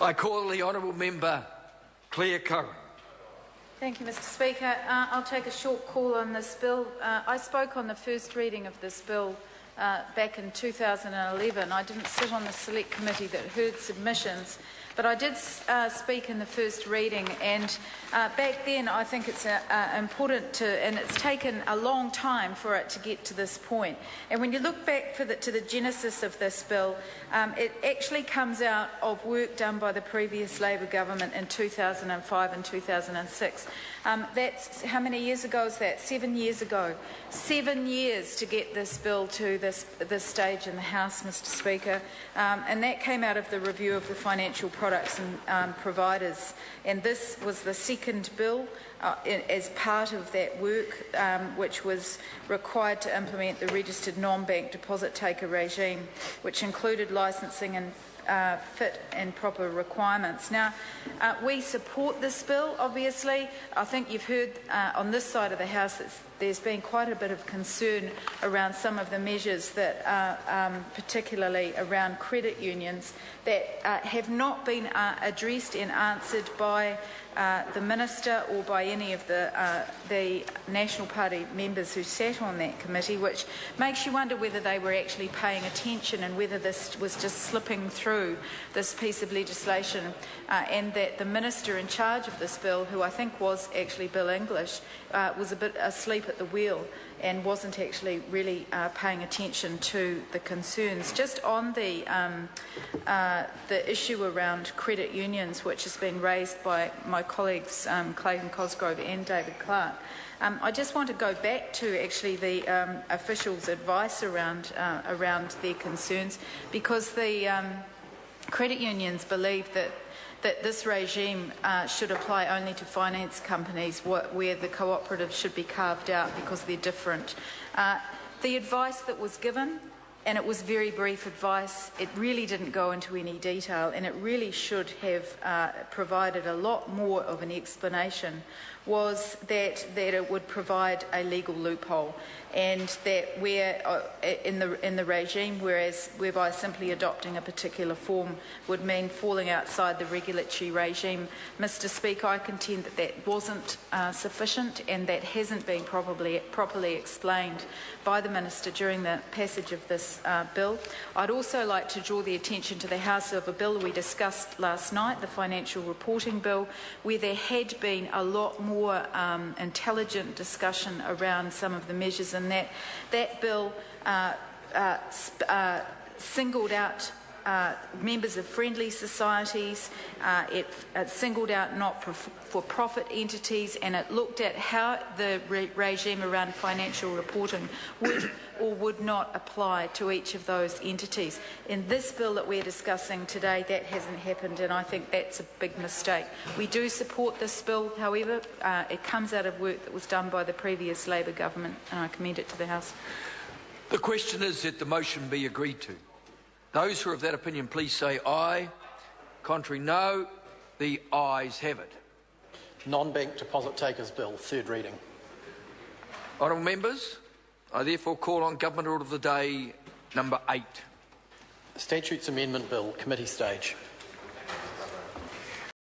I call the honourable member Claire Curran. Thank you, Mr Speaker. I'll take a short call on this bill. I spoke on the first reading of this bill back in 2011. I didn't sit on the select committee that heard submissions, but I did speak in the first reading, and back then I think it's important to, and it's taken a long time for it to get to this point. And when you look back to the genesis of this bill, it actually comes out of work done by the previous Labor government in 2005 and 2006. That's how many years ago is that? 7 years ago. 7 years to get this bill to this stage in the House, Mr Speaker, and that came out of the review of the financial products and providers. And this was the second bill as part of that work, which was required to implement the registered non-bank deposit taker regime, which included licensing and fit and proper requirements. Now, we support this bill, obviously. I think you've heard on this side of the House that there's been quite a bit of concern around some of the measures that are particularly around credit unions that have not been addressed and answered by the Minister or by any of the National Party members who sat on that committee, which makes you wonder whether they were actually paying attention and whether this was just slipping through this piece of legislation, and that the Minister in charge of this bill, who I think was actually Bill English, was a bit asleep at the wheel and wasn't actually really paying attention to the concerns. Just on the issue around credit unions, which has been raised by my colleagues Clayton Cosgrove and David Clark, I just want to go back to actually the officials' advice around their concerns, because the credit unions believe that this regime should apply only to finance companies where the cooperatives should be carved out because they're different. The advice that was given, and it was very brief advice, it really didn't go into any detail, and it really should have provided a lot more of an explanation, was that it would provide a legal loophole, and that where in the regime, whereby simply adopting a particular form would mean falling outside the regulatory regime. Mr Speaker, I contend that that wasn't sufficient, and that hasn't been properly explained by the Minister during the passage of this bill. I'd also like to draw the attention to the House of a bill we discussed last night, the Financial Reporting Bill, where there had been a lot more intelligent discussion around some of the measures, and that bill singled out members of friendly societies, it singled out not-for-profit entities, and it looked at how the regime around financial reporting would or would not apply to each of those entities. In this bill that we're discussing today, that hasn't happened, and I think that's a big mistake. We do support this bill, however. It comes out of work that was done by the previous Labor government, and I commend it to the House. The question is that the motion be agreed to. Those who are of that opinion, please say aye. Contrary, no. The ayes have it. Non-bank deposit takers bill, third reading. Honourable members, I therefore call on Government Order of the Day number 8. Statutes Amendment Bill, committee stage.